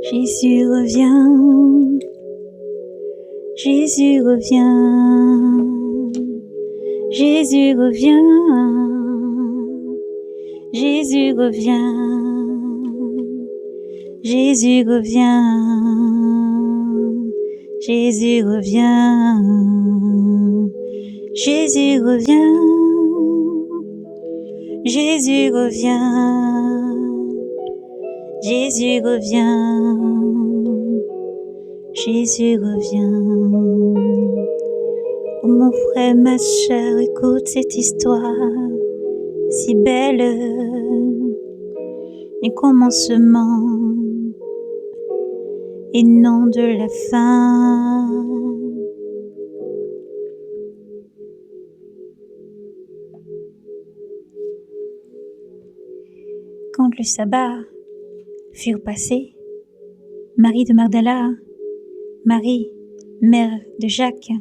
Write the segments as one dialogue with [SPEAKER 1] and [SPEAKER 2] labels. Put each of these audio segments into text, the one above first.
[SPEAKER 1] Jésus revient, Jésus revient, Jésus revient, Jésus revient, Jésus revient, Jésus revient, Jésus revient, Jésus revient, Jésus revient, Jésus revient. Oh mon frère, ma sœur, écoute cette histoire si belle, du commencement et non de la fin. Quand le sabbat fut passé, Marie de Magdala, Marie, mère de Jacques,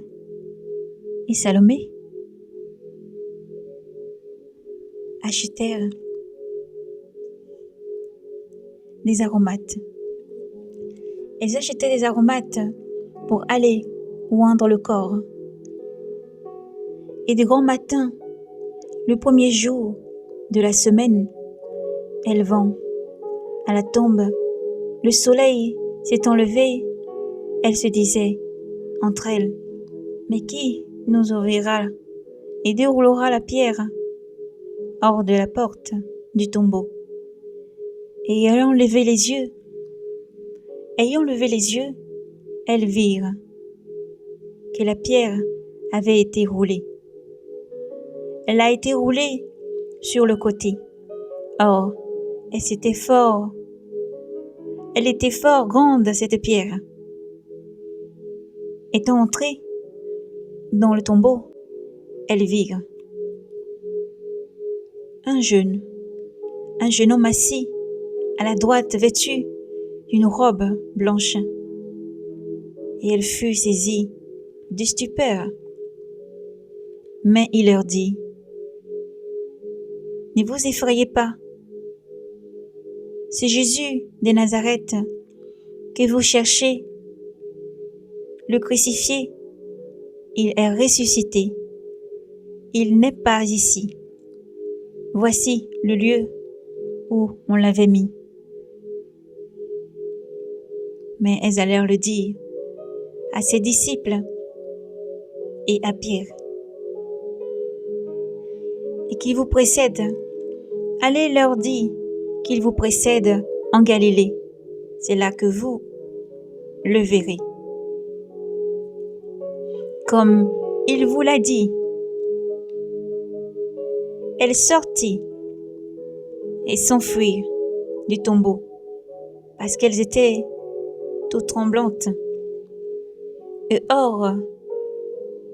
[SPEAKER 1] et Salomé achetèrent des aromates. Elles achetaient des aromates pour aller oindre le corps. Et de grand matin, le premier jour de la semaine, elles vont à la tombe. Le soleil s'étant levé, elles se disaient entre elles, « Mais qui nous ouvrira et déroulera la pierre hors de la porte du tombeau ?» Et ayant levé les yeux, elles virent que la pierre avait été roulée. Elle a été roulée sur le côté. Or, elle était fort grande, cette pierre. Étant entrée dans le tombeau, elles virent un jeune homme assis à la droite, vêtu d'une robe blanche. Et elle fut saisie de stupeur. Mais il leur dit, « Ne vous effrayez pas. C'est Jésus de Nazareth que vous cherchez, le crucifié. Il est ressuscité. Il n'est pas ici. Voici le lieu où on l'avait mis. » Mais elles allèrent le dire à ses disciples et à Pierre. Et qu'il vous précède. Allez leur dire qu'il vous précède en Galilée. C'est là que vous le verrez. Comme il vous l'a dit. Elles sortit et s'enfuirent du tombeau parce qu'elles étaient toutes tremblantes et hors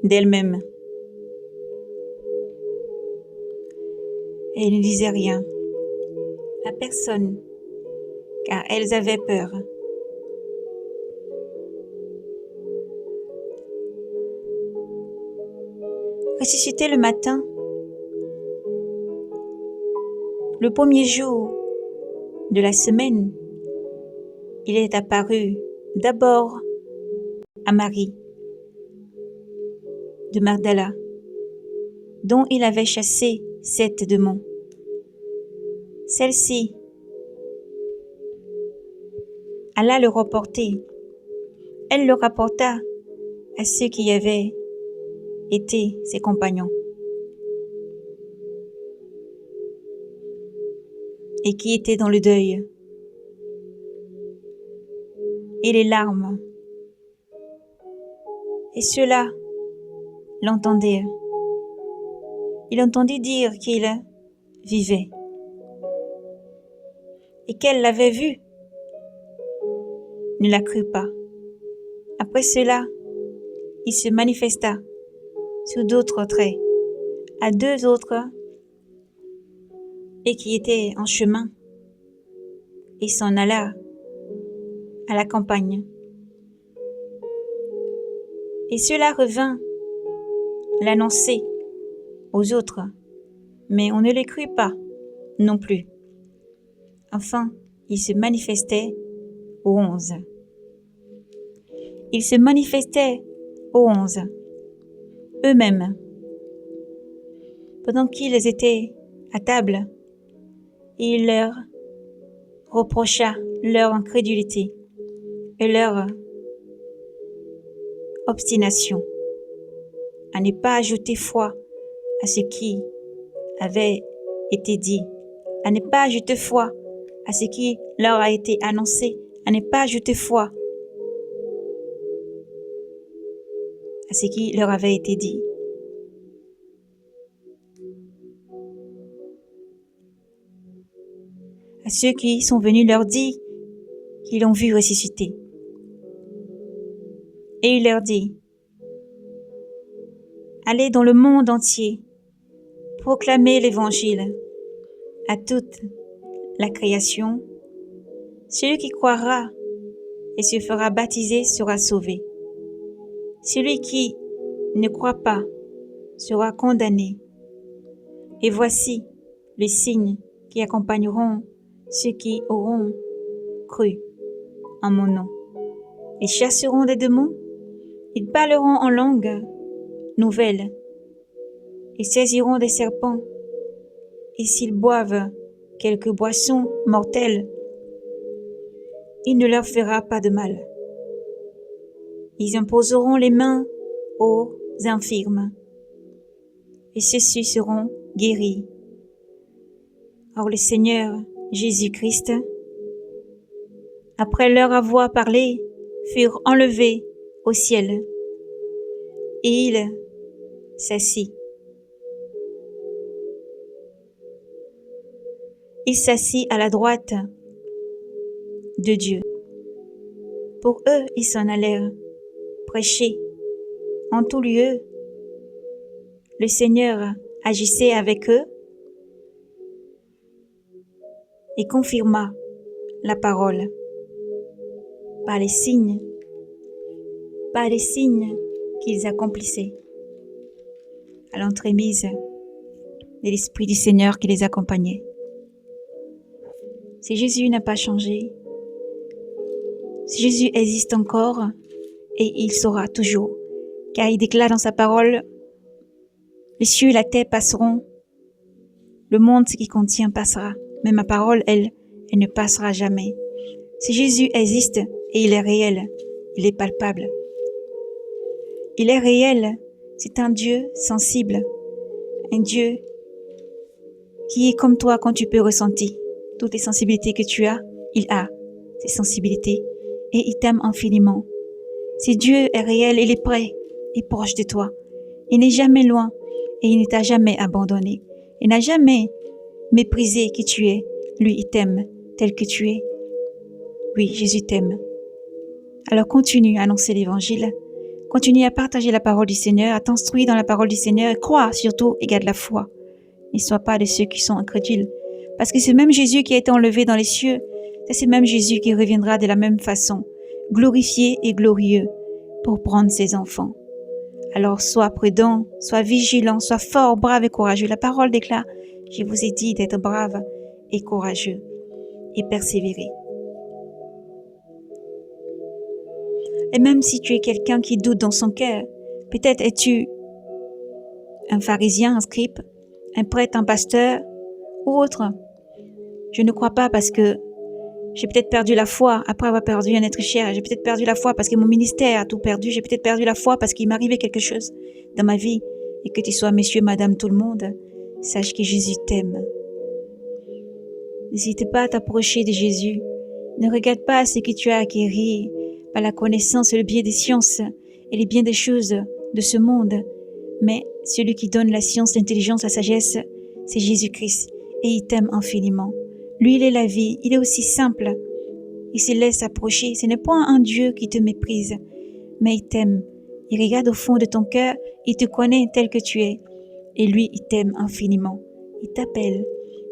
[SPEAKER 1] d'elles-mêmes. Et elles ne disaient rien à personne, car elles avaient peur. Ressuscité le matin, le premier jour de la semaine, il est apparu d'abord à Marie de Magdala, dont il avait chassé 7 démons. Celle-ci alla le rapporter. Elle le rapporta à ceux qui avaient été ses compagnons et qui étaient dans le deuil et les larmes. Et ceux-là l'entendirent. Il entendit dire qu'il vivait et qu'elle l'avait vu, ne la crut pas. Après cela, il se manifesta sous d'autres traits à 2 autres et qui étaient en chemin et s'en alla à la campagne. Et cela revint l'annoncer aux autres, mais on ne les crut pas non plus. Enfin, il se manifestait aux 11. Ils se manifestaient aux 11, eux-mêmes. Pendant qu'ils étaient à table, il leur reprocha leur incrédulité et leur obstination à ne pas ajouter foi à ce qui avait été dit, à ne pas ajouter foi à ce qui leur a été annoncé, à ne pas ajouter foi à ce qui leur avait été dit. À ceux qui sont venus leur dire qu'ils l'ont vu ressusciter. Et il leur dit, allez dans le monde entier, proclamez l'évangile à toute la création. Celui qui croira et se fera baptiser sera sauvé. Celui qui ne croit pas sera condamné. Et voici les signes qui accompagneront ceux qui auront cru en mon nom. Ils chasseront des démons, ils parleront en langue nouvelle, ils saisiront des serpents, et s'ils boivent quelque boisson mortelle, il ne leur fera pas de mal. Ils imposeront les mains aux infirmes, et ceux-ci seront guéris. Or le Seigneur Jésus-Christ, après leur avoir parlé, furent enlevés au ciel, et il s'assit. Il s'assit à la droite de Dieu. Pour eux, ils s'en allèrent prêcher en tout lieu. Le Seigneur agissait avec eux et confirma la parole par les signes qu'ils accomplissaient à l'entremise de l'Esprit du Seigneur qui les accompagnait. Si Jésus n'a pas changé, si Jésus existe encore, et il sera toujours, car il déclare dans sa parole, les cieux et la terre passeront, le monde qui contient passera, mais ma parole, elle ne passera jamais. Si Jésus existe et il est réel, il est palpable. Il est réel, c'est un Dieu sensible, un Dieu qui est comme toi quand tu peux ressentir toutes les sensibilités que tu as, il a ces sensibilités et il t'aime infiniment. Si Dieu est réel, il est près et proche de toi. Il n'est jamais loin et il ne t'a jamais abandonné. Il n'a jamais méprisé qui tu es. Lui, il t'aime tel que tu es. Oui, Jésus t'aime. Alors continue à annoncer l'évangile. Continue à partager la parole du Seigneur, à t'instruire dans la parole du Seigneur. Crois surtout et garde la foi. Ne sois pas de ceux qui sont incrédules. Parce que ce même Jésus qui a été enlevé dans les cieux, c'est ce même Jésus qui reviendra de la même façon, glorifié et glorieux, pour prendre ses enfants. Alors sois prudent, sois vigilant, sois fort, brave et courageux. La parole déclare, je vous ai dit d'être brave et courageux et persévérer. Et même si tu es quelqu'un qui doute dans son cœur, peut-être es-tu un pharisien, un scribe, un prêtre, un pasteur ou autre. Je ne crois pas parce que j'ai peut-être perdu la foi après avoir perdu un être cher. J'ai peut-être perdu la foi parce que mon ministère a tout perdu. J'ai peut-être perdu la foi parce qu'il m'arrivait quelque chose dans ma vie. Et que tu sois monsieur, madame, tout le monde, sache que Jésus t'aime. N'hésite pas à t'approcher de Jésus. Ne regarde pas ce que tu as acquis par la connaissance et le biais des sciences et les biens des choses de ce monde. Mais celui qui donne la science, l'intelligence, la sagesse, c'est Jésus-Christ. Et il t'aime infiniment. Lui, il est la vie, il est aussi simple. Il se laisse approcher. Ce n'est pas un Dieu qui te méprise, mais il t'aime. Il regarde au fond de ton cœur, il te connaît tel que tu es. Et lui, il t'aime infiniment. Il t'appelle.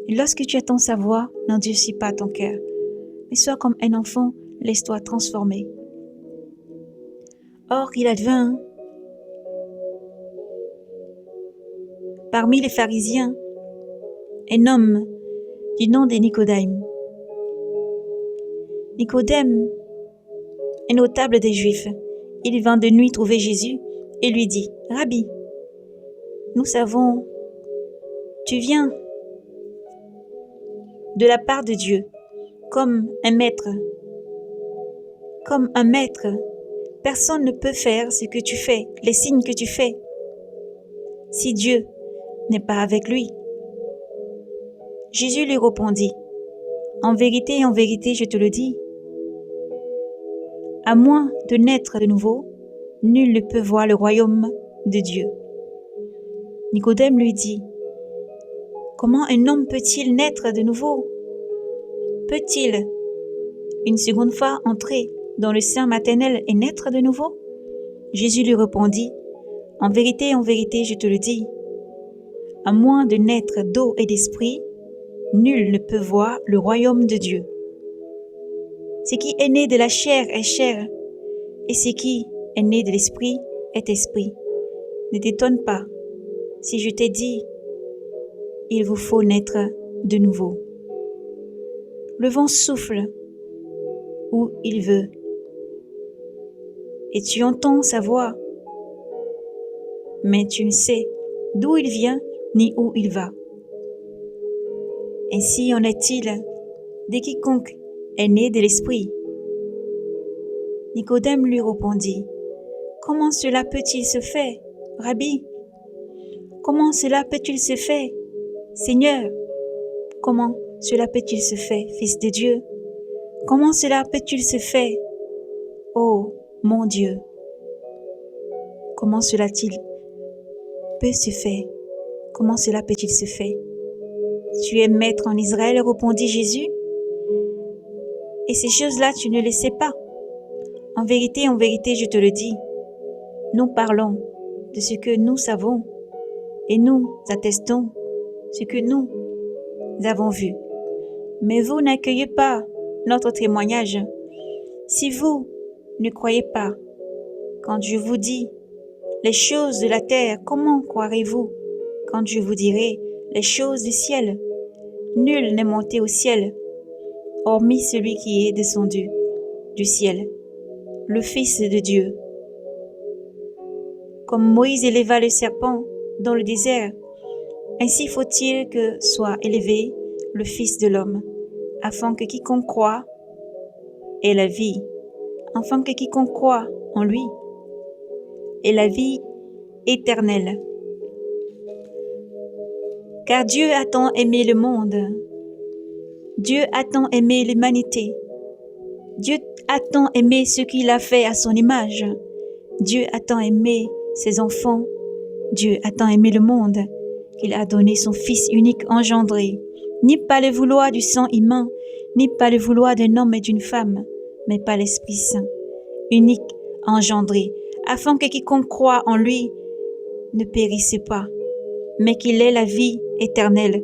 [SPEAKER 1] Et lorsque tu attends sa voix, n'endurcis pas ton cœur. Mais sois comme un enfant, laisse-toi transformer. Or, il advint parmi les pharisiens un homme du nom de Nicodème. Nicodème, un notable des Juifs, il vint de nuit trouver Jésus et lui dit, « Rabbi, nous savons, tu viens de la part de Dieu, comme un maître. Comme un maître, personne ne peut faire ce que tu fais, les signes que tu fais, si Dieu n'est pas avec lui. » Jésus lui répondit, « En vérité, je te le dis, à moins de naître de nouveau, nul ne peut voir le royaume de Dieu. » Nicodème lui dit, « Comment un homme peut-il naître de nouveau? Peut-il une seconde fois entrer dans le sein maternel et naître de nouveau? » Jésus lui répondit, « En vérité, je te le dis, à moins de naître d'eau et d'esprit, nul ne peut voir le royaume de Dieu. Ce qui est né de la chair est chair, et ce qui est né de l'esprit est esprit. Ne t'étonne pas si je t'ai dit, il vous faut naître de nouveau. Le vent souffle où il veut, et tu entends sa voix, mais tu ne sais d'où il vient ni où il va. Ainsi en est-il de quiconque est né de l'esprit. » Nicodème lui répondit, « Comment cela peut-il se faire, Rabbi? Comment cela peut-il se faire, Seigneur? Comment cela peut-il se faire, Fils de Dieu? Comment cela peut-il se faire, ô mon Dieu? Comment cela peut se faire? Comment cela peut-il se faire? Tu es maître en Israël, répondit Jésus, et ces choses-là tu ne les sais pas. En vérité, je te le dis, nous parlons de ce que nous savons et nous attestons ce que nous avons vu. Mais vous n'accueillez pas notre témoignage. Si vous ne croyez pas, quand je vous dis les choses de la terre, comment croirez-vous quand je vous dirai les choses du ciel? Nul n'est monté au ciel, hormis celui qui est descendu du ciel, le Fils de Dieu. Comme Moïse éleva le serpent dans le désert, ainsi faut-il que soit élevé le Fils de l'homme, afin que quiconque croit ait la vie, afin que quiconque croit en lui ait la vie éternelle. Car Dieu a tant aimé le monde, Dieu a tant aimé l'humanité, Dieu a tant aimé ce qu'il a fait à son image, Dieu a tant aimé ses enfants, Dieu a tant aimé le monde qu'il a donné son Fils unique engendré, ni par le vouloir du sang humain, ni par le vouloir d'un homme et d'une femme, mais par l'Esprit Saint, unique engendré, afin que quiconque croit en lui ne périsse pas, mais qu'il ait la vie éternelle.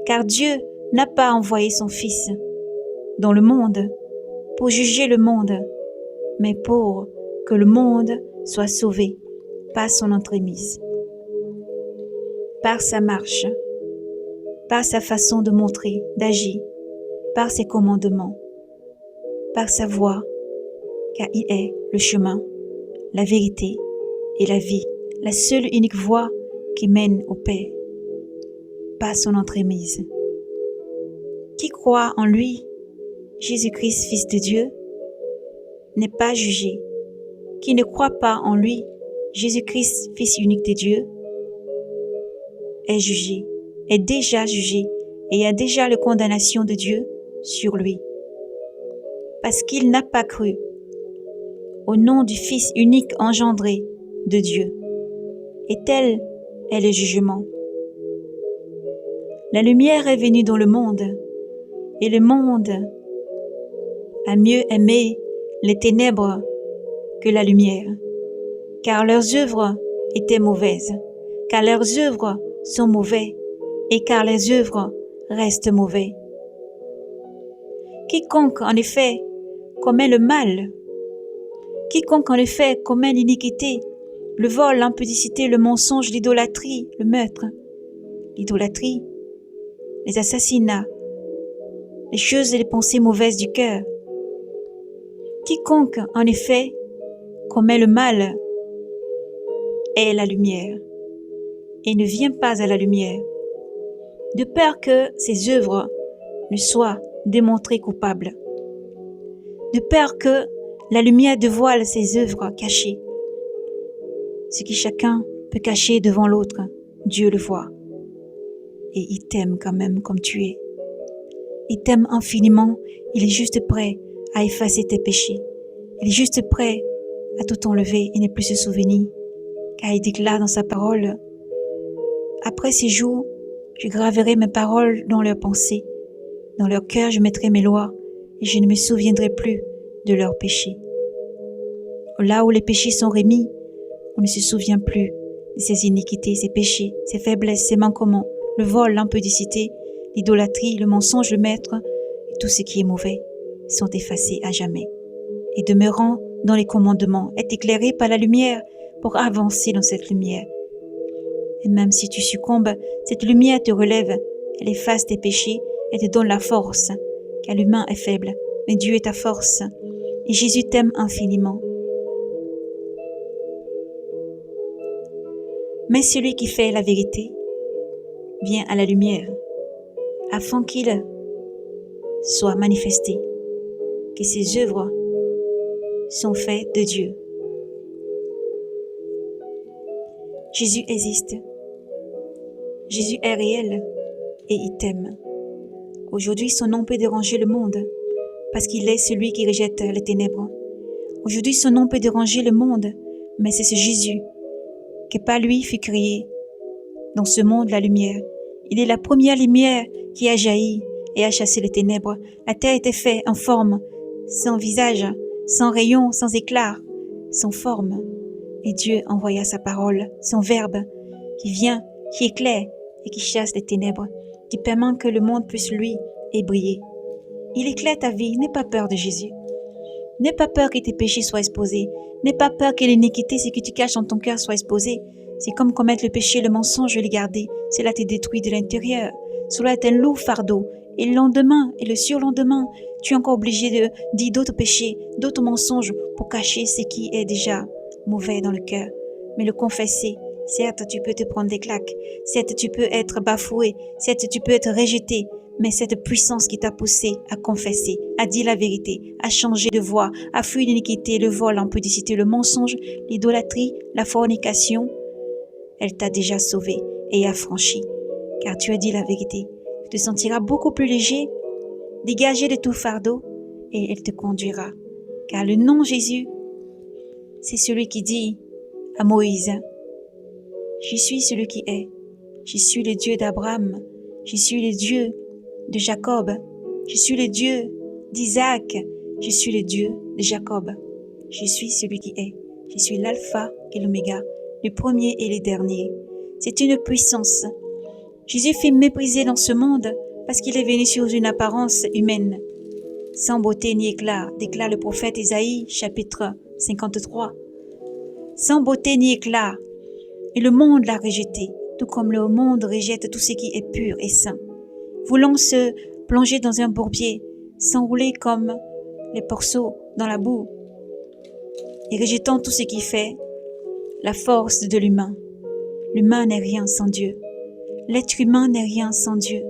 [SPEAKER 1] Car Dieu n'a pas envoyé son Fils dans le monde pour juger le monde, mais pour que le monde soit sauvé par son entremise, par sa marche, par sa façon de montrer, d'agir, par ses commandements, par sa voix, car il est le chemin, la vérité et la vie, la seule unique voie qui mène au Père, par son entremise. Qui croit en lui, Jésus-Christ, Fils de Dieu, n'est pas jugé. Qui ne croit pas en lui, Jésus-Christ, Fils unique de Dieu, est jugé, est déjà jugé et a déjà la condamnation de Dieu sur lui. Parce qu'il n'a pas cru au nom du Fils unique engendré de Dieu. Et tel est le jugement. La lumière est venue dans le monde, et le monde a mieux aimé les ténèbres que la lumière, car leurs œuvres étaient mauvaises, car leurs œuvres sont mauvaises, et car les œuvres restent mauvaises. Quiconque en effet commet le mal, quiconque en effet commet l'iniquité, le vol, l'impudicité, le mensonge, l'idolâtrie, le meurtre, l'idolâtrie, les assassinats, les choses et les pensées mauvaises du cœur, Quiconque, en effet, commet le mal est la lumière et ne vient pas à la lumière, de peur que ses œuvres ne soient démontrées coupables, de peur que la lumière dévoile ses œuvres cachées. Ce qui chacun peut cacher devant l'autre, Dieu le voit. Et il t'aime quand même comme tu es. Il t'aime infiniment, il est juste prêt à effacer tes péchés. Il est juste prêt à tout enlever et ne plus se souvenir, car il déclare dans sa parole, « Après ces jours, je graverai mes paroles dans leurs pensées. Dans leur cœur, je mettrai mes lois, et je ne me souviendrai plus de leurs péchés. » Là où les péchés sont remis, on ne se souvient plus de ses iniquités, ses péchés, ses faiblesses, ses manquements, le vol, l'impudicité, l'idolâtrie, le mensonge, le maître, et tout ce qui est mauvais sont effacés à jamais. Et demeurant dans les commandements, est éclairé par la lumière pour avancer dans cette lumière. Et même si tu succombes, cette lumière te relève, elle efface tes péchés et te donne la force, car l'humain est faible, mais Dieu est ta force. Et Jésus t'aime infiniment. Mais celui qui fait la vérité vient à la lumière, afin qu'il soit manifesté, que ses œuvres sont faites de Dieu. Jésus existe. Jésus est réel et il t'aime. Aujourd'hui, son nom peut déranger le monde parce qu'il est celui qui rejette les ténèbres. Aujourd'hui, son nom peut déranger le monde, mais c'est ce Jésus que par lui fut créé dans ce monde la lumière. Il est la première lumière qui a jailli et a chassé les ténèbres. La terre était faite en forme, sans visage, sans rayon, sans éclat, sans forme. Et Dieu envoya sa parole, son verbe, qui vient, qui éclaire et qui chasse les ténèbres, qui permet que le monde puisse lui et briller. Il éclaire ta vie, n'aie pas peur de Jésus. N'aie pas peur que tes péchés soient exposés. N'aie pas peur que l'iniquité, ce que tu caches dans ton cœur, soit exposé. C'est comme commettre le péché, le mensonge, le garder. Cela te détruit de l'intérieur. Cela est un lourd fardeau. Et le lendemain et le surlendemain, tu es encore obligé de dire d'autres péchés, d'autres mensonges pour cacher ce qui est déjà mauvais dans le cœur. Mais le confesser, certes, tu peux te prendre des claques. Certes, tu peux être bafoué. Certes, tu peux être rejeté. Mais cette puissance qui t'a poussé à confesser, à dire la vérité, à changer de voie, à fuir l'iniquité, le vol, l'impudicité, le mensonge, l'idolâtrie, la fornication, elle t'a déjà sauvé et affranchi, car tu as dit la vérité. Tu te sentiras beaucoup plus léger, dégagé de tout fardeau, et elle te conduira. Car le nom Jésus, c'est celui qui dit à Moïse, « Je suis celui qui est, je suis le Dieu d'Abraham, je suis le Dieu de Jacob, je suis le Dieu d'Isaac, je suis le Dieu de Jacob, je suis celui qui est, je suis l'alpha et l'oméga, le premier et le dernier. » C'est une puissance. Jésus fut méprisé dans ce monde parce qu'il est venu sous une apparence humaine, sans beauté ni éclat, déclare le prophète Isaïe, chapitre 53. Sans beauté ni éclat, et le monde l'a rejeté, tout comme le monde rejette tout ce qui est pur et saint. Voulant se plonger dans un bourbier, s'enrouler comme les porceaux dans la boue, et rejetant tout ce qui fait la force de l'humain. L'humain n'est rien sans Dieu. L'être humain n'est rien sans Dieu.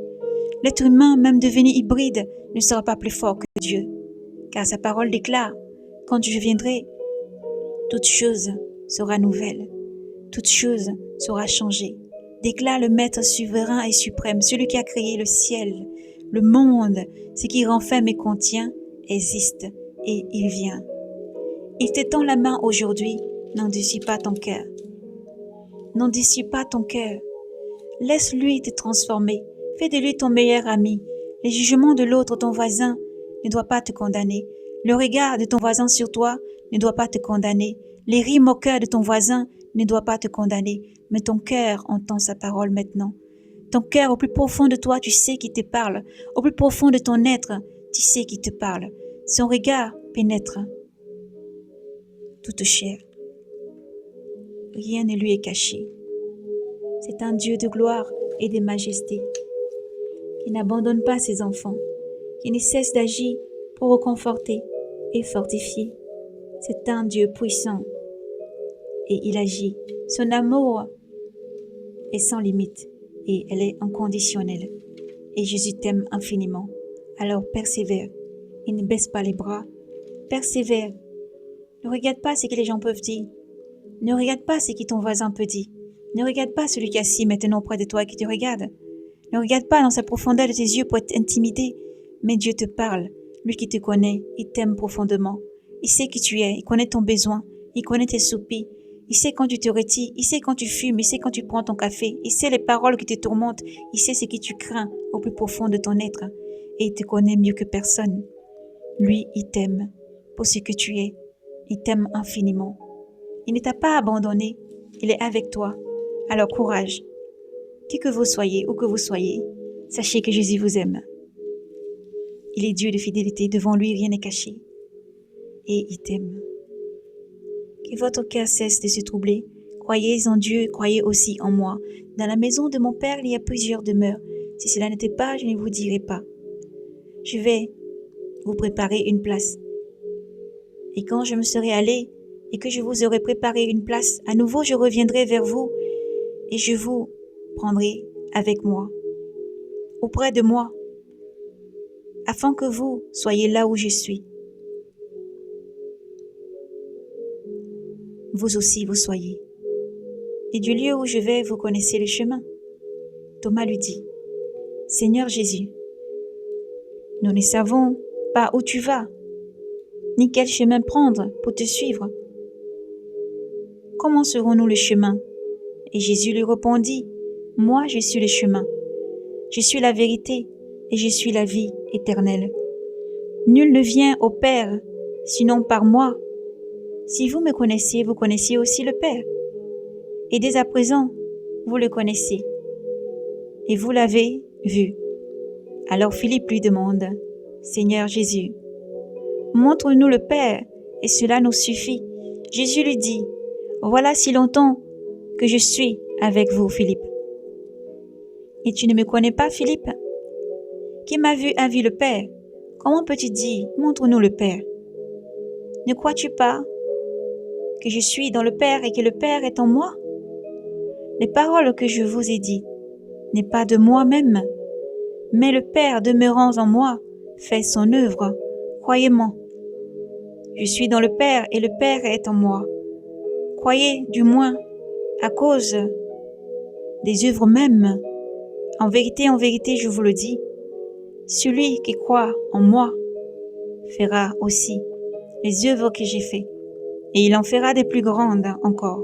[SPEAKER 1] L'être humain, même devenu hybride, ne sera pas plus fort que Dieu. Car sa parole déclare, « Quand je viendrai, toute chose sera nouvelle. Toute chose sera changée. » Déclare le Maître souverain et suprême, celui qui a créé le ciel, le monde, ce qui renferme et contient, existe et il vient. Il t'étend la main aujourd'hui, n'endurcis pas ton cœur. N'endurcis pas ton cœur. Laisse-lui te transformer. Fais de lui ton meilleur ami. Les jugements de l'autre, ton voisin, ne doivent pas te condamner. Le regard de ton voisin sur toi ne doit pas te condamner. Les rires moqueurs de ton voisin ne doivent pas te condamner. Mais ton cœur entend sa parole maintenant. Ton cœur, au plus profond de toi, tu sais qui te parle. Au plus profond de ton être, tu sais qui te parle. Son regard pénètre toute chair. Rien ne lui est caché. C'est un Dieu de gloire et de majesté qui n'abandonne pas ses enfants, qui ne cesse d'agir pour reconforter et fortifier. C'est un Dieu puissant et il agit. Son amour est sans limite et elle est inconditionnelle. Et Jésus t'aime infiniment. Alors persévère et ne baisse pas les bras. Persévère. Ne regarde pas ce que les gens peuvent dire. Ne regarde pas ce que ton voisin peut dire. Ne regarde pas celui qui est assis maintenant près de toi et qui te regarde. Ne regarde pas dans sa profondeur de tes yeux pour être intimidé. Mais Dieu te parle. Lui qui te connaît, il t'aime profondément. Il sait qui tu es, il connaît ton besoin, il connaît tes soupirs. Il sait quand tu te retires, il sait quand tu fumes, il sait quand tu prends ton café, il sait les paroles qui te tourmentent, il sait ce que tu crains au plus profond de ton être. Et il te connaît mieux que personne. Lui, il t'aime pour ce que tu es. Il t'aime infiniment. Il ne t'a pas abandonné, il est avec toi. Alors courage. Qui que vous soyez, où que vous soyez, sachez que Jésus vous aime. Il est Dieu de fidélité, devant lui rien n'est caché. Et il t'aime. Que votre cœur cesse de se troubler. Croyez en Dieu, croyez aussi en moi. Dans la maison de mon Père, il y a plusieurs demeures. Si cela n'était pas, je ne vous dirais pas. Je vais vous préparer une place. Et quand je me serai allé et que je vous aurai préparé une place, à nouveau je reviendrai vers vous et je vous prendrai avec moi, auprès de moi, afin que vous soyez là où je suis. Vous aussi vous soyez. Et du lieu où je vais, vous connaissez le chemin. Thomas lui dit, Seigneur Jésus, nous ne savons pas où tu vas, ni quel chemin prendre pour te suivre. Comment serons-nous le chemin? Et Jésus lui répondit, moi je suis le chemin, je suis la vérité et je suis la vie éternelle. Nul ne vient au Père sinon par moi. Si vous me connaissiez, vous connaissiez aussi le Père. Et dès à présent, vous le connaissez. Et vous l'avez vu. Alors Philippe lui demande, Seigneur Jésus, montre-nous le Père, et cela nous suffit. Jésus lui dit, voilà si longtemps que je suis avec vous, Philippe. Et tu ne me connais pas, Philippe? Qui m'a vu a vu le Père. Comment peux-tu dire, montre-nous le Père? Ne crois-tu pas que je suis dans le Père et que le Père est en moi? Les paroles que je vous ai dites n'est pas de moi-même, mais le Père demeurant en moi fait son œuvre. Croyez-moi. Je suis dans le Père et le Père est en moi. Croyez du moins à cause des œuvres mêmes. En vérité, je vous le dis, celui qui croit en moi fera aussi les œuvres que j'ai faites, et il en fera des plus grandes encore.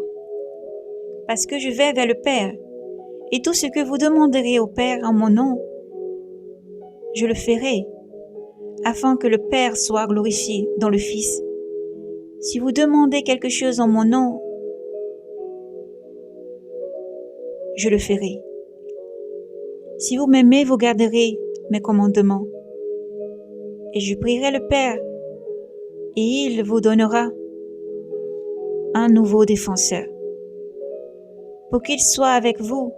[SPEAKER 1] Parce que je vais vers le Père, et tout ce que vous demanderez au Père en mon nom, je le ferai, afin que le Père soit glorifié dans le Fils. Si vous demandez quelque chose en mon nom, je le ferai. Si vous m'aimez, vous garderez mes commandements. Et je prierai le Père, et il vous donnera un nouveau défenseur, pour qu'il soit avec vous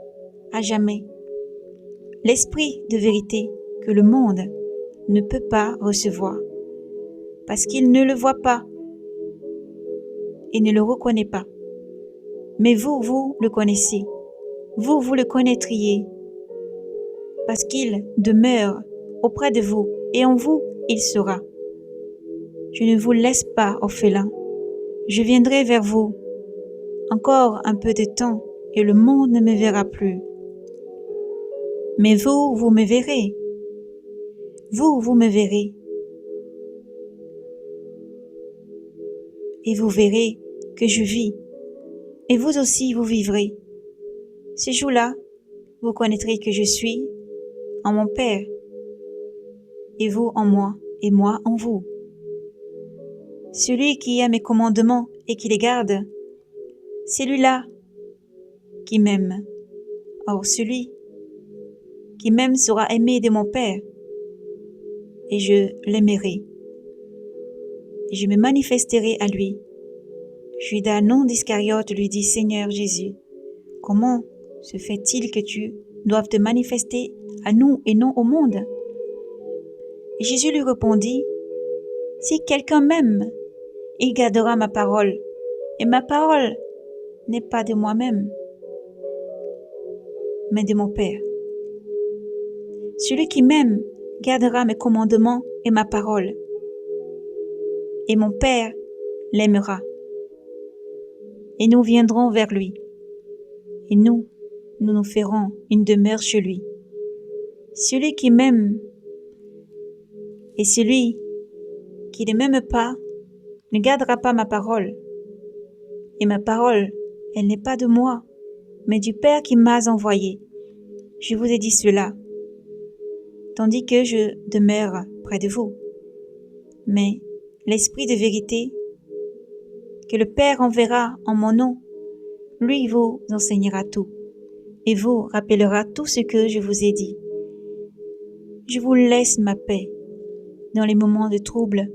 [SPEAKER 1] à jamais. L'Esprit de vérité que le monde ne peut pas recevoir, parce qu'il ne le voit pas et ne le reconnaît pas. Mais vous, vous le connaissez. Vous, vous le connaîtriez, parce qu'il demeure auprès de vous, et en vous, il sera. Je ne vous laisse pas orphelins. Je viendrai vers vous. Encore un peu de temps, et le monde ne me verra plus. Mais vous, vous me verrez. Vous, vous me verrez. Et vous verrez que je vis. Et vous aussi, vous vivrez. Ce jour-là, vous connaîtrez que je suis en mon Père, et vous en moi, et moi en vous. Celui qui a mes commandements et qui les garde, celui-là qui m'aime. Or, celui qui m'aime sera aimé de mon Père, et je l'aimerai. Et je me manifesterai à lui. Judas, nom d'Iscariote, lui dit, Seigneur Jésus, comment se fait-il que tu doives te manifester à nous et non au monde? Et Jésus lui répondit, si quelqu'un m'aime, Il gardera ma parole. Et ma parole n'est pas de moi-même, mais de mon Père. Celui qui m'aime gardera mes commandements et ma parole. Et mon Père l'aimera. Et nous viendrons vers lui. Et nous nous ferons une demeure chez lui. Celui qui m'aime et celui qui ne m'aime pas ne gardera pas ma parole. Et ma parole, elle n'est pas de moi, mais du Père qui m'a envoyé. Je vous ai dit cela, tandis que je demeure près de vous. Mais l'Esprit de vérité, que le Père enverra en mon nom, lui vous enseignera tout, et vous rappellera tout ce que je vous ai dit. Je vous laisse ma paix dans les moments de trouble.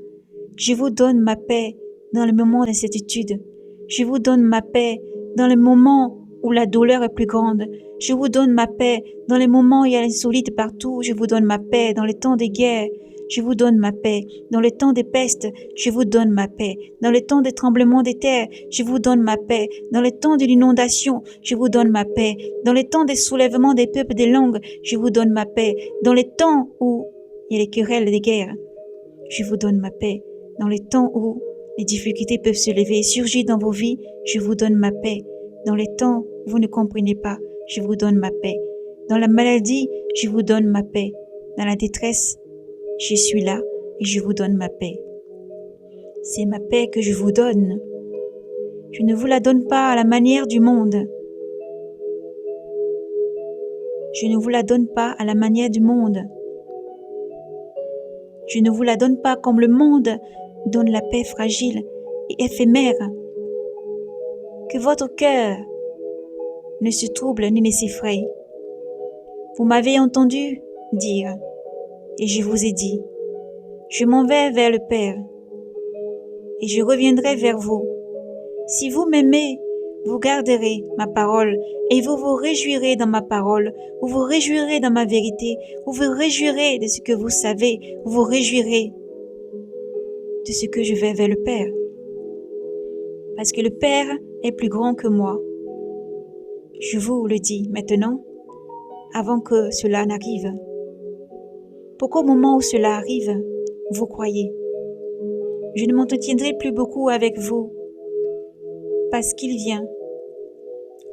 [SPEAKER 1] Je vous donne ma paix dans les moments d'incertitude. Je vous donne ma paix dans les moments où la douleur est plus grande. Je vous donne ma paix dans les moments où il y a l'insolite partout. Je vous donne ma paix dans les temps de guerre. Je vous donne ma paix dans les temps de peste. Je vous donne ma paix dans les temps des tremblements des terres. Je vous donne ma paix dans les temps de l'inondation. Je vous donne ma paix dans les temps des soulèvements des peuples des langues. Je vous donne ma paix dans les temps où il y a les querelles des guerres. Je vous donne ma paix dans les temps où les difficultés peuvent se lever et surgir dans vos vies. Je vous donne ma paix dans les temps où vous ne comprenez pas. Je vous donne ma paix. Dans la maladie, je vous donne ma paix. Dans la détresse, je suis là et je vous donne ma paix. C'est ma paix que je vous donne. Je ne vous la donne pas à la manière du monde. Je ne vous la donne pas à la manière du monde. Je ne vous la donne pas comme le monde donne la paix fragile et éphémère. Que votre cœur ne se trouble ni ne s'effraie. Vous m'avez entendu dire, et je vous ai dit, je m'en vais vers le Père, et je reviendrai vers vous. Si vous m'aimez, vous garderez ma parole, et vous vous réjouirez dans ma parole, vous vous réjouirez dans ma vérité, vous vous réjouirez de ce que vous savez, vous vous réjouirez de ce que je vais vers le Père. Parce que le Père est plus grand que moi. Je vous le dis maintenant, avant que cela n'arrive. Pour qu'au moment où cela arrive, vous croyez. Je ne m'entretiendrai plus beaucoup avec vous, parce qu'il vient,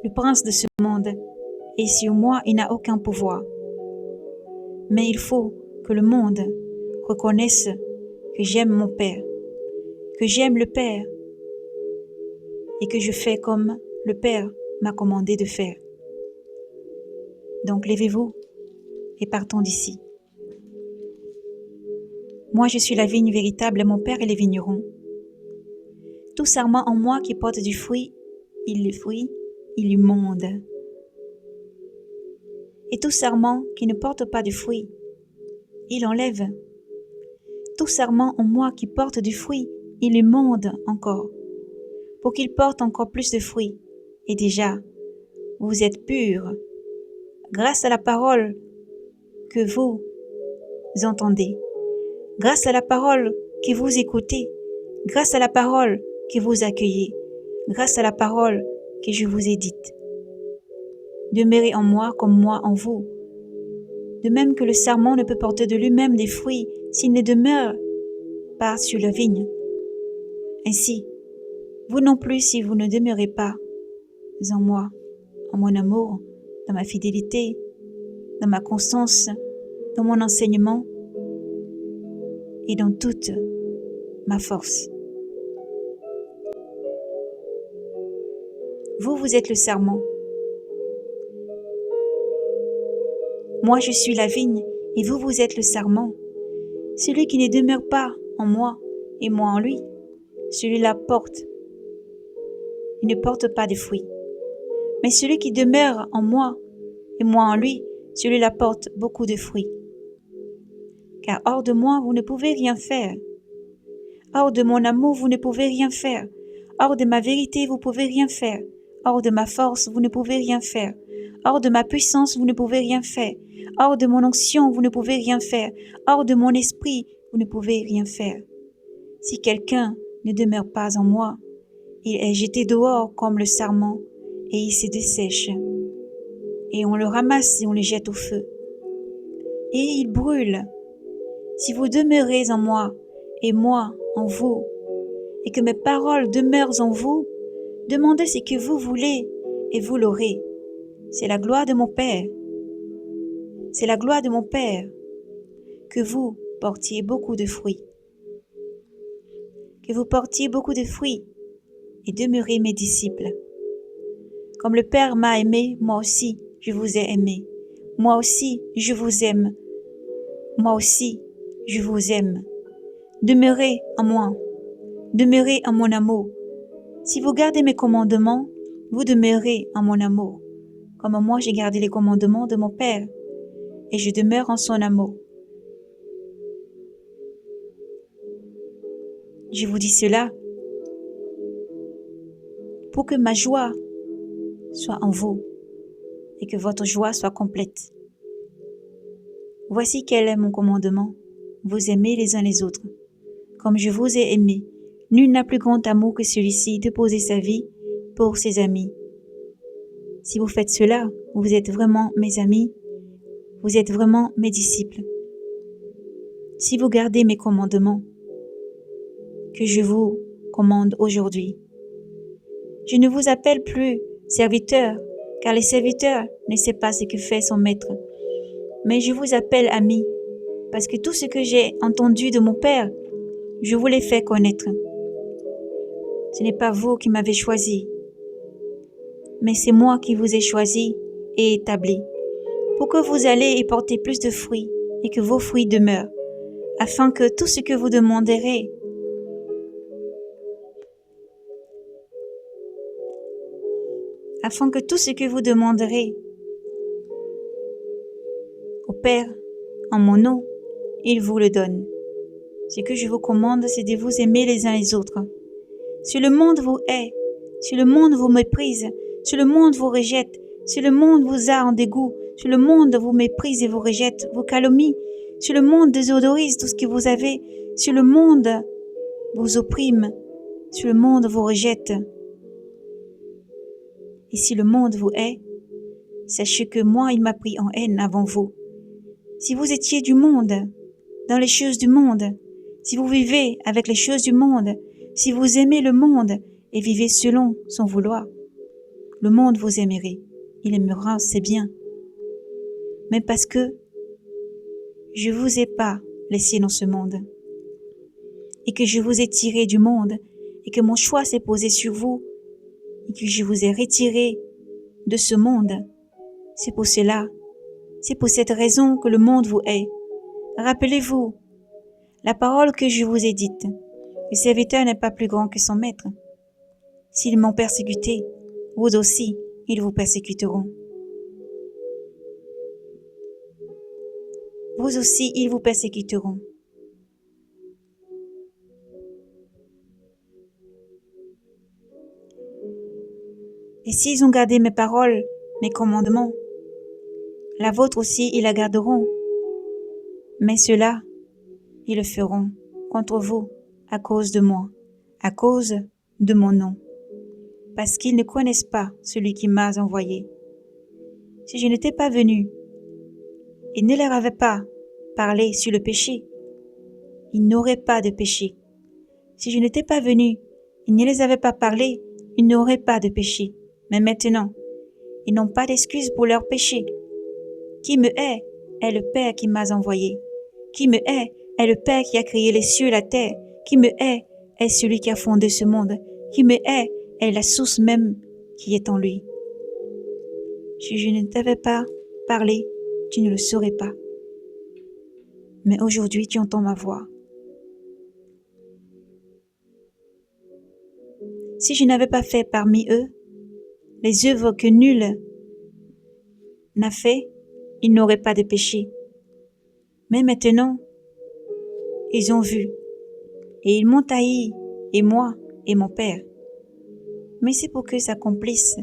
[SPEAKER 1] le prince de ce monde, et sur moi il n'a aucun pouvoir. Mais il faut que le monde reconnaisse que j'aime mon Père, que j'aime le Père, et que je fais comme le Père m'a commandé de faire. Donc levez-vous et partons d'ici. Moi je suis la vigne véritable et mon Père est le vigneron. Tout sarment en moi qui porte du fruit, il lui monde. Et tout sarment qui ne porte pas de fruit, il enlève. Tout sarment en moi qui porte du fruit, il lui monde encore, pour qu'il porte encore plus de fruits. Et déjà, vous êtes purs, grâce à la parole que vous entendez, grâce à la parole que vous écoutez, grâce à la parole que vous accueillez, grâce à la parole que je vous ai dite. Demeurez en moi comme moi en vous. De même que le sarment ne peut porter de lui-même des fruits s'il ne demeure pas sur la vigne. Ainsi, vous non plus si vous ne demeurez pas en moi, en mon amour, dans ma fidélité, dans ma constance, dans mon enseignement et dans toute ma force. Vous êtes le sarment. Moi, je suis la vigne et vous êtes le sarment. Celui qui ne demeure pas en moi et moi en lui, celui-là porte. Il ne porte pas de fruits. Mais celui qui demeure en moi et moi en lui, celui-là porte beaucoup de fruits. Car hors de moi, vous ne pouvez rien faire. Hors de mon amour, vous ne pouvez rien faire. Hors de ma vérité, vous ne pouvez rien faire. Hors de ma force, vous ne pouvez rien faire. Hors de ma puissance, vous ne pouvez rien faire. Hors de mon onction, vous ne pouvez rien faire. Hors de mon esprit, vous ne pouvez rien faire. Si quelqu'un ne demeure pas en moi. Il est jeté dehors comme le sarment et il se dessèche. Et on le ramasse et on le jette au feu. Et il brûle. Si vous demeurez en moi et moi en vous, et que mes paroles demeurent en vous, demandez ce que vous voulez et vous l'aurez. C'est la gloire de mon Père. C'est la gloire de mon Père que vous portiez beaucoup de fruits. Que vous portiez beaucoup de fruits et demeurez mes disciples. Comme le Père m'a aimé, moi aussi, je vous ai aimé. Moi aussi, je vous aime. Moi aussi, je vous aime. Demeurez en moi. Demeurez en mon amour. Si vous gardez mes commandements, vous demeurez en mon amour. Comme moi j'ai gardé les commandements de mon Père, et je demeure en son amour. Je vous dis cela pour que ma joie soit en vous et que votre joie soit complète. Voici quel est mon commandement. Vous aimez les uns les autres. Comme je vous ai aimé, nul n'a plus grand amour que celui-ci de poser sa vie pour ses amis. Si vous faites cela, vous êtes vraiment mes amis, vous êtes vraiment mes disciples. Si vous gardez mes commandements que je vous commande aujourd'hui, je ne vous appelle plus serviteur, car le serviteur ne sait pas ce que fait son maître. Mais je vous appelle ami, parce que tout ce que j'ai entendu de mon Père, je vous l'ai fait connaître. Ce n'est pas vous qui m'avez choisi, mais c'est moi qui vous ai choisi et établi, pour que vous allez y porter plus de fruits et que vos fruits demeurent, afin que tout ce que vous demanderez au Père, en mon nom, il vous le donne. Ce que je vous commande, c'est de vous aimer les uns les autres. Si le monde vous hait, si le monde vous méprise, si le monde vous rejette, si le monde vous a en dégoût, si le monde vous méprise et vous rejette, vous calomnie, si le monde désodorise tout ce que vous avez, si le monde vous opprime, si le monde vous rejette, et si le monde vous hait, sachez que moi, il m'a pris en haine avant vous. Si vous étiez du monde, dans les choses du monde, si vous vivez avec les choses du monde, si vous aimez le monde et vivez selon son vouloir, le monde vous aimerait, il aimera ses biens. Mais parce que je vous ai pas laissé dans ce monde, et que je vous ai tiré du monde, et que mon choix s'est posé sur vous, et que je vous ai retiré de ce monde, c'est pour cela, c'est pour cette raison que le monde vous hait. Rappelez-vous la parole que je vous ai dite. Le serviteur n'est pas plus grand que son maître. S'ils m'ont persécuté, vous aussi, ils vous persécuteront. Vous aussi, ils vous persécuteront. Et s'ils ont gardé mes paroles, mes commandements, la vôtre aussi, ils la garderont. Mais ceux-là, ils le feront contre vous à cause de moi, à cause de mon nom, parce qu'ils ne connaissent pas celui qui m'a envoyé. Si je n'étais pas venu et ne leur avais pas parlé sur le péché, ils n'auraient pas de péché. Si je n'étais pas venu et ne les avais pas parlé, ils n'auraient pas de péché. Mais maintenant, ils n'ont pas d'excuse pour leur péché. Qui me hait est le Père qui m'a envoyé. Qui me hait est le Père qui a créé les cieux et la terre. Qui me hait est celui qui a fondé ce monde. Qui me hait est la source même qui est en lui. Si je ne t'avais pas parlé, tu ne le saurais pas. Mais aujourd'hui, tu entends ma voix. Si je n'avais pas fait parmi eux les œuvres que nul n'a fait, ils n'auraient pas de péché. Mais maintenant, ils ont vu, et ils m'ont haï, et moi, et mon Père. Mais c'est pour que s'accomplissent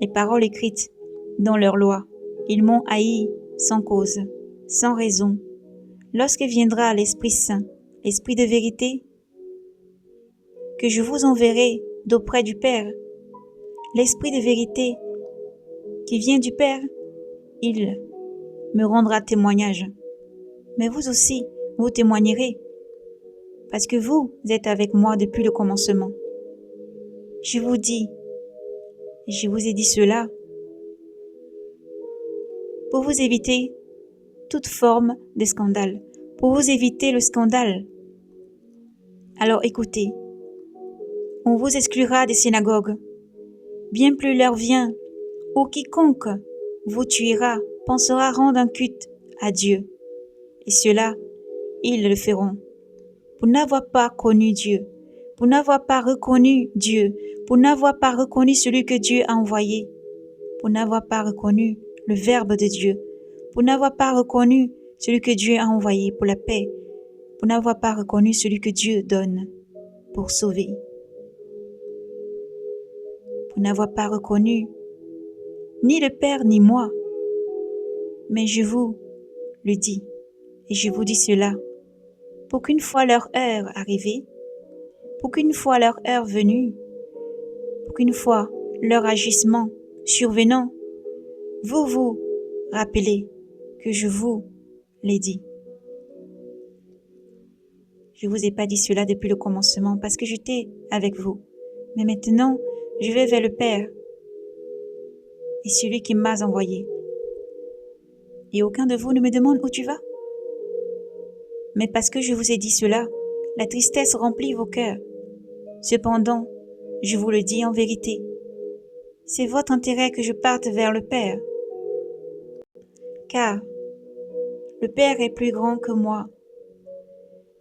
[SPEAKER 1] les paroles écrites dans leur loi. Ils m'ont haï sans cause, sans raison. Lorsque viendra l'Esprit Saint, l'Esprit de vérité, que je vous enverrai d'auprès du Père. L'Esprit de vérité qui vient du Père, il me rendra témoignage. Mais vous aussi, vous témoignerez, parce que vous êtes avec moi depuis le commencement. Je vous dis, et je vous ai dit cela, pour vous éviter toute forme de scandale, pour vous éviter le scandale. Alors écoutez, on vous exclura des synagogues. Bien plus l'heure vient où quiconque vous tuera pensera rendre un culte à Dieu. Et cela, ils le feront. Pour n'avoir pas connu Dieu, pour n'avoir pas reconnu Dieu, pour n'avoir pas reconnu celui que Dieu a envoyé, pour n'avoir pas reconnu le Verbe de Dieu, pour n'avoir pas reconnu celui que Dieu a envoyé pour la paix, pour n'avoir pas reconnu celui que Dieu donne pour sauver, pour n'avoir pas reconnu ni le Père ni moi. Mais je vous le dis, et je vous dis cela, pour qu'une fois leur heure arrivée, pour qu'une fois leur heure venue, pour qu'une fois leur agissement survenant, vous vous rappelez que je vous l'ai dit. Je vous ai pas dit cela depuis le commencement parce que j'étais avec vous. Mais maintenant, je vais vers le Père et celui qui m'a envoyé. Et aucun de vous ne me demande où tu vas. Mais parce que je vous ai dit cela, la tristesse remplit vos cœurs. Cependant, je vous le dis en vérité, c'est votre intérêt que je parte vers le Père. Car le Père est plus grand que moi.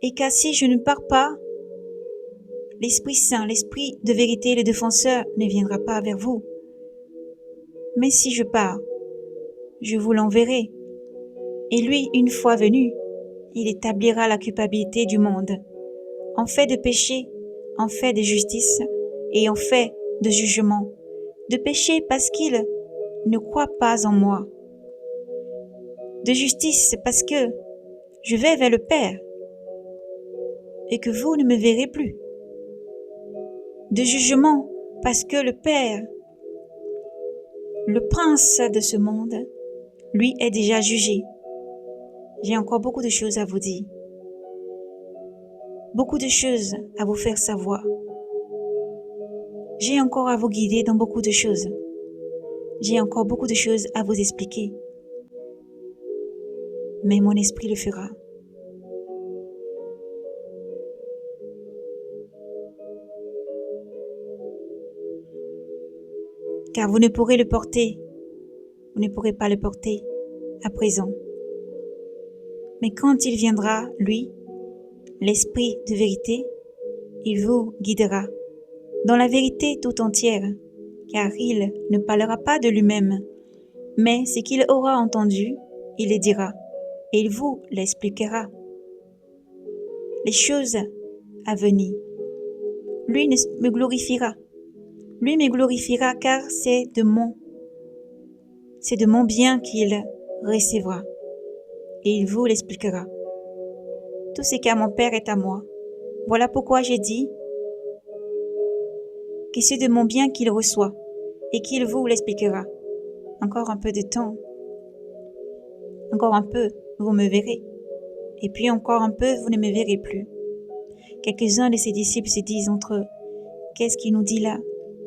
[SPEAKER 1] Et car si je ne pars pas, l'Esprit Saint, l'Esprit de vérité, le défenseur, ne viendra pas vers vous. Mais si je pars, je vous l'enverrai. Et lui, une fois venu, il établira la culpabilité du monde, en fait de péché, en fait de justice et en fait de jugement. De péché parce qu'il ne croit pas en moi. De justice parce que je vais vers le Père et que vous ne me verrez plus. De jugement parce que le Père, le prince de ce monde, lui est déjà jugé. J'ai encore beaucoup de choses à vous dire. Beaucoup de choses à vous faire savoir. J'ai encore à vous guider dans beaucoup de choses. J'ai encore beaucoup de choses à vous expliquer. Mais mon esprit le fera. Car vous ne pourrez le porter. Vous ne pourrez pas le porter à présent. Mais quand il viendra, lui, l'Esprit de vérité, il vous guidera dans la vérité tout entière, car il ne parlera pas de lui-même, mais ce qu'il aura entendu, il le dira, et il vous l'expliquera. Les choses à venir. Lui me glorifiera. Lui me glorifiera car c'est de mon bien qu'il recevra, et il vous l'expliquera. Tout ce qu'à mon Père est à moi. Voilà pourquoi j'ai dit que c'est de mon bien qu'il reçoit, et qu'il vous l'expliquera. Encore un peu de temps. Encore un peu, vous me verrez. Et puis encore un peu, vous ne me verrez plus. Quelques-uns de ses disciples se disent entre eux, qu'est-ce qu'il nous dit là?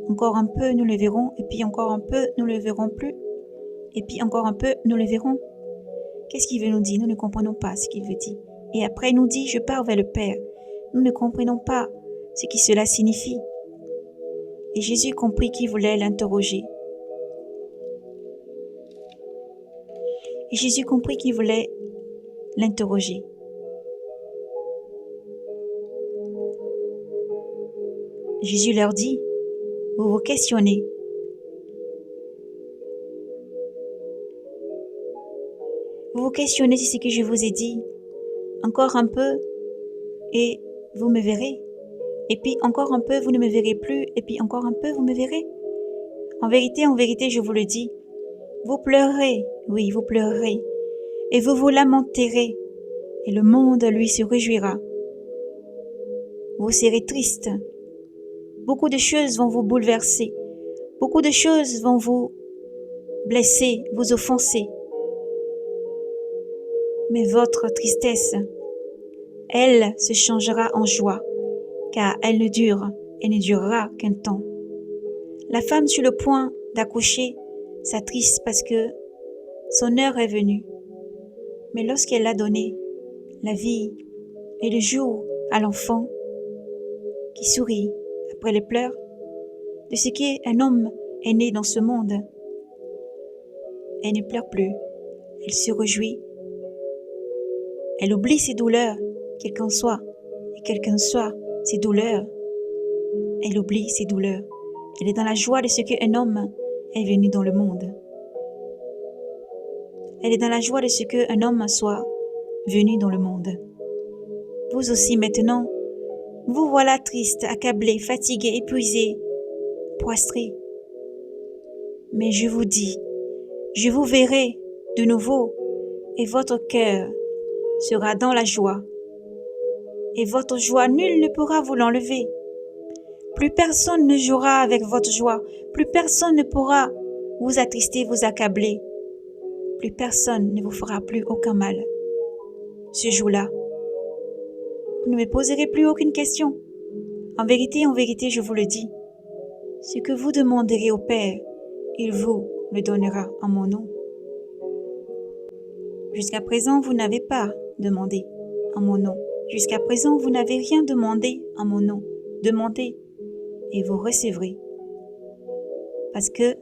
[SPEAKER 1] Encore un peu, nous le verrons, et puis encore un peu, nous le verrons plus. Et puis encore un peu, nous le verrons. Qu'est-ce qu'il veut nous dire? Nous ne comprenons pas ce qu'il veut dire. Et après, il nous dit, je pars vers le Père. Nous ne comprenons pas ce que cela signifie. Et Jésus comprit qu'il voulait l'interroger. Et Jésus comprit qu'il voulait l'interroger. Jésus leur dit, vous vous questionnez. Vous vous questionnez sur ce que je vous ai dit. Encore un peu et vous me verrez. Et puis encore un peu, vous ne me verrez plus. Et puis encore un peu, vous me verrez. En vérité, je vous le dis. Vous pleurerez, oui, vous pleurerez. Et vous vous lamenterez. Et le monde, lui, se réjouira. Vous serez triste. Beaucoup de choses vont vous bouleverser. Beaucoup de choses vont vous blesser, vous offenser. Mais votre tristesse, elle se changera en joie, car elle ne durera qu'un temps. La femme sur le point d'accoucher s'attriste parce que son heure est venue. Mais lorsqu'elle a donné la vie et le jour à l'enfant qui sourit après les pleurs de ce qu'un homme est né dans ce monde, elle ne pleure plus, elle se réjouit. Elle oublie ses douleurs, quel qu'en soit, et quel qu'en soit ses douleurs. Elle oublie ses douleurs. Elle est dans la joie de ce qu'un homme est venu dans le monde. Elle est dans la joie de ce qu'un homme soit venu dans le monde. Vous aussi maintenant, vous voilà triste, accablé, fatigué, épuisé, prostré. Mais je vous dis, je vous verrai de nouveau et votre cœur sera dans la joie. Et votre joie, nul ne pourra vous l'enlever. Plus personne ne jouera avec votre joie. Plus personne ne pourra vous attrister, vous accabler. Plus personne ne vous fera plus aucun mal. Ce jour-là, vous ne me poserez plus aucune question. En vérité, je vous le dis. Ce que vous demanderez au Père, il vous le donnera en mon nom. Jusqu'à présent, vous n'avez pas demandé en mon nom. Jusqu'à présent, vous n'avez rien demandé en mon nom. Demandez et vous recevrez. Parce que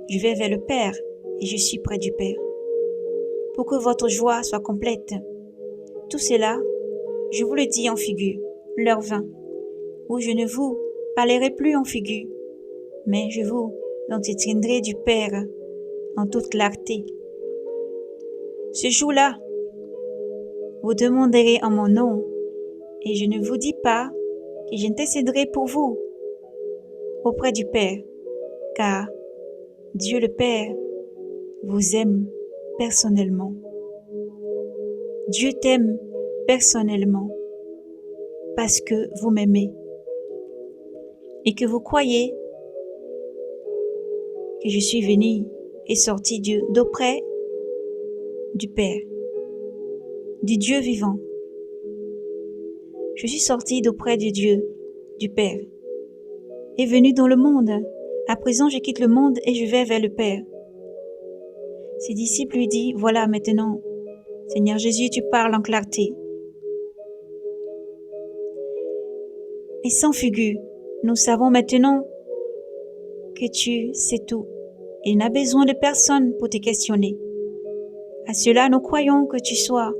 [SPEAKER 1] je vais vers le Père et je suis près du Père. Pour que votre joie soit complète. Tout cela, je vous le dis en figure, l'heure vint, où je ne vous parlerai plus en figure, mais je vous entretiendrai du Père en toute clarté. Ce jour-là, vous demanderez en mon nom, et je ne vous dis pas que j'intercéderai pour vous auprès du Père, car Dieu le Père vous aime personnellement. Dieu t'aime personnellement parce que vous m'aimez et que vous croyez que je suis venu et sorti d'auprès du Père, du Dieu vivant. Je suis sorti d'auprès du Dieu, du Père, et venu dans le monde. À présent, je quitte le monde et je vais vers le Père. Ses disciples lui disent, voilà maintenant, Seigneur Jésus, tu parles en clarté. Et sans figure, nous savons maintenant que tu sais tout. Il n'a besoin de personne pour te questionner. À cela, nous croyons que tu sois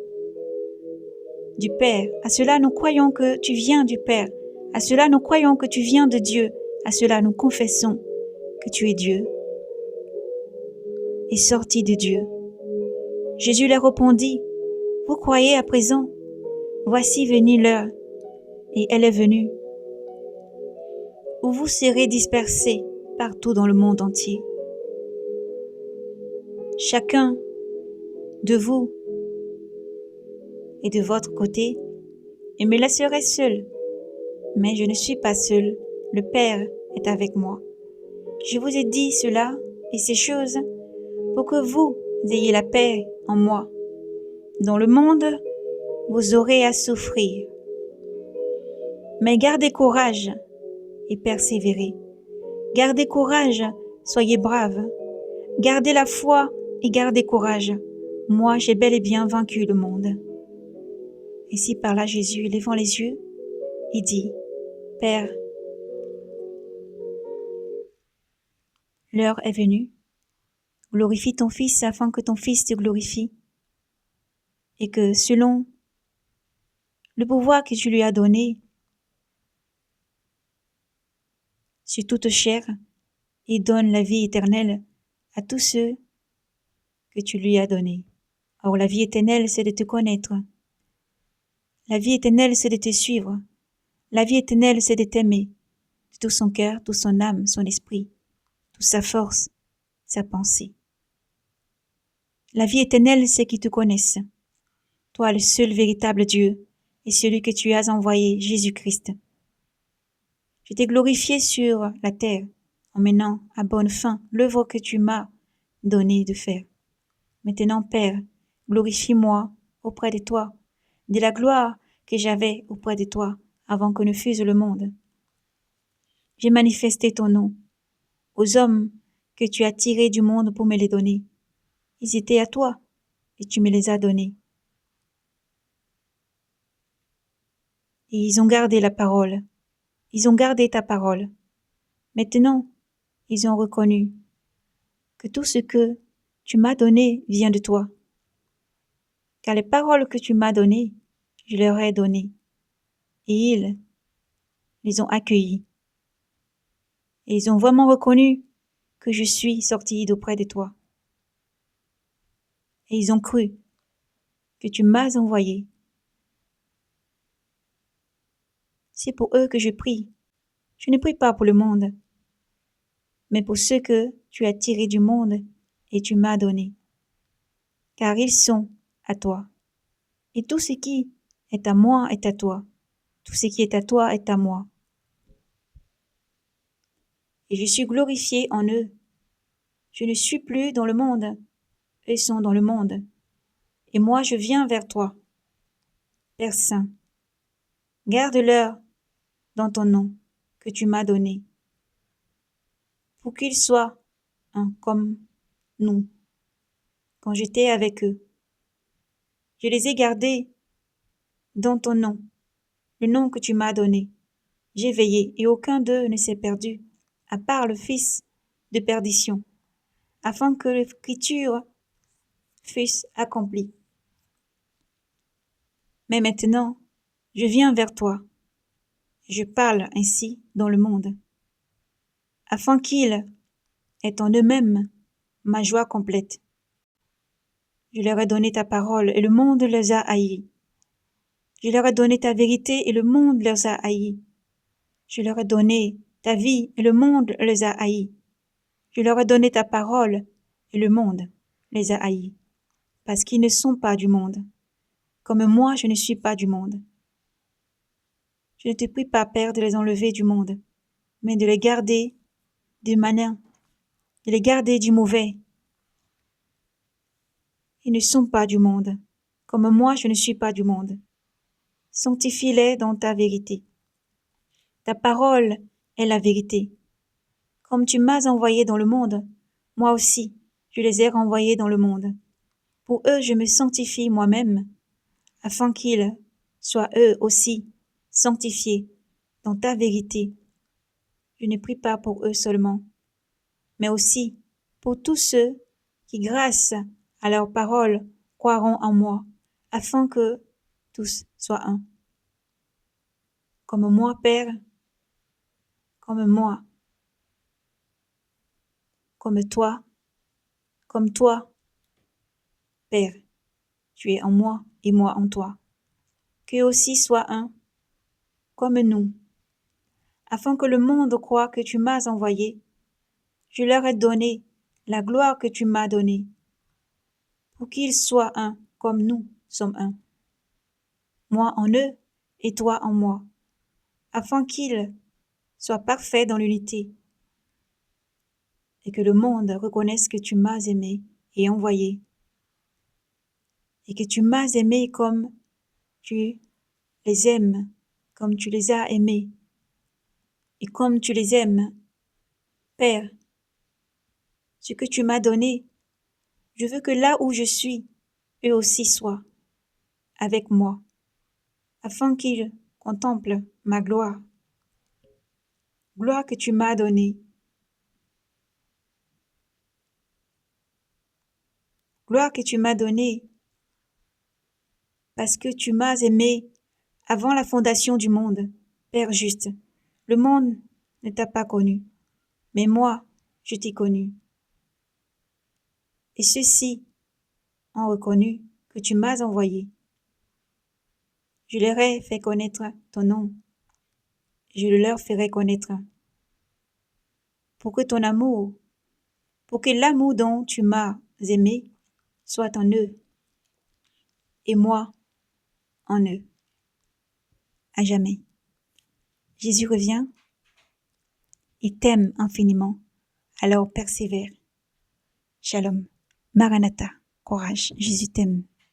[SPEAKER 1] du Père. À cela, nous croyons que tu viens du Père. À cela, nous croyons que tu viens de Dieu. À cela, nous confessons que tu es Dieu et sorti de Dieu. Jésus leur répondit, « Vous croyez à présent? Voici venue l'heure, et elle est venue, où vous serez dispersés partout dans le monde entier. Chacun de vous est de votre côté et me laisserai seul. Mais je ne suis pas seul, le Père est avec moi. Je vous ai dit cela et ces choses pour que vous ayez la paix en moi. Dans le monde, vous aurez à souffrir. Mais gardez courage et persévérez. Gardez courage, soyez braves. Gardez la foi et gardez courage. Moi, j'ai bel et bien vaincu le monde. » Ici parla Jésus, levant les yeux, il dit, « Père, l'heure est venue. Glorifie ton Fils afin que ton Fils te glorifie et que selon le pouvoir que tu lui as donné sur toute chair, il donne la vie éternelle à tous ceux que tu lui as donnés. Or, la vie éternelle, c'est de te connaître. La vie éternelle, c'est de te suivre. La vie éternelle, c'est de t'aimer de tout son cœur, toute son âme, son esprit, toute sa force, sa pensée. La vie éternelle, c'est qu'ils te connaissent. Toi, le seul véritable Dieu, et celui que tu as envoyé, Jésus-Christ. Je t'ai glorifié sur la terre en menant à bonne fin l'œuvre que tu m'as donné de faire. Maintenant, Père, glorifie-moi auprès de toi, de la gloire que j'avais auprès de toi avant que ne fût le monde. J'ai manifesté ton nom aux hommes que tu as tirés du monde pour me les donner. Ils étaient à toi et tu me les as donnés. Et ils ont gardé la parole. Ils ont gardé ta parole. Maintenant, ils ont reconnu que tout ce que tu m'as donné vient de toi. Car les paroles que tu m'as données, je leur ai données. Et ils les ont accueillies. Et ils ont vraiment reconnu que je suis sorti d'auprès de toi. Et ils ont cru que tu m'as envoyé. C'est pour eux que je prie. Je ne prie pas pour le monde, mais pour ceux que tu as tirés du monde et tu m'as donné. Car ils sont à toi. Et tout ce qui est à moi est à toi. Tout ce qui est à toi est à moi. Et je suis glorifié en eux. Je ne suis plus dans le monde. Eux sont dans le monde. Et moi je viens vers toi. Père Saint, garde-leur dans ton nom que tu m'as donné, pour qu'ils soient un comme nous, quand j'étais avec eux. Je les ai gardés dans ton nom, le nom que tu m'as donné. J'ai veillé et aucun d'eux ne s'est perdu, à part le fils de perdition, afin que l'écriture fût accomplie. Mais maintenant, je viens vers toi. Je parle ainsi dans le monde, afin qu'ils aient en eux-mêmes ma joie complète. Je leur ai donné ta parole et le monde les a haïs. Je leur ai donné ta vérité et le monde les a haïs. Je leur ai donné ta vie et le monde les a haïs. Je leur ai donné ta parole et le monde les a haïs, parce qu'ils ne sont pas du monde, comme moi je ne suis pas du monde. Je ne te prie pas, Père, de les enlever du monde, mais de les garder du malin, de les garder du mauvais. Ils ne sont pas du monde, comme moi je ne suis pas du monde. Sanctifie-les dans ta vérité. Ta parole est la vérité. Comme tu m'as envoyé dans le monde, moi aussi, je les ai renvoyés dans le monde. Pour eux, je me sanctifie moi-même, afin qu'ils soient eux aussi sanctifiés dans ta vérité. Je ne prie pas pour eux seulement, mais aussi pour tous ceux qui, grâce à leur parole, croiront en moi, afin que tous soient un. Comme moi, Père, comme moi, comme toi, Père, tu es en moi et moi en toi. Qu'eux aussi soient un, comme nous, afin que le monde croie que tu m'as envoyé. Je leur ai donné la gloire que tu m'as donnée, pour qu'ils soient un, comme nous sommes un. Moi en eux et toi en moi, afin qu'ils soient parfaits dans l'unité, et que le monde reconnaisse que tu m'as aimé et envoyé, et que tu m'as aimé comme tu les aimes, comme tu les as aimés, et comme tu les aimes. Père, ce que tu m'as donné, je veux que là où je suis, eux aussi soient avec moi, afin qu'ils contemplent ma gloire, gloire que tu m'as donnée, gloire que tu m'as donnée, parce que tu m'as aimé avant la fondation du monde, Père juste. Le monde ne t'a pas connu, mais moi, je t'ai connu. Et ceux-ci ont reconnu que tu m'as envoyé. Je leur ai fait connaître ton nom. Je le leur ferai connaître. Pour que ton amour, pour que l'amour dont tu m'as aimé soit en eux, et moi en eux, à jamais. Jésus revient, Il t'aime infiniment. Alors persévère. Shalom. Maranatha. Courage. Jésus t'aime.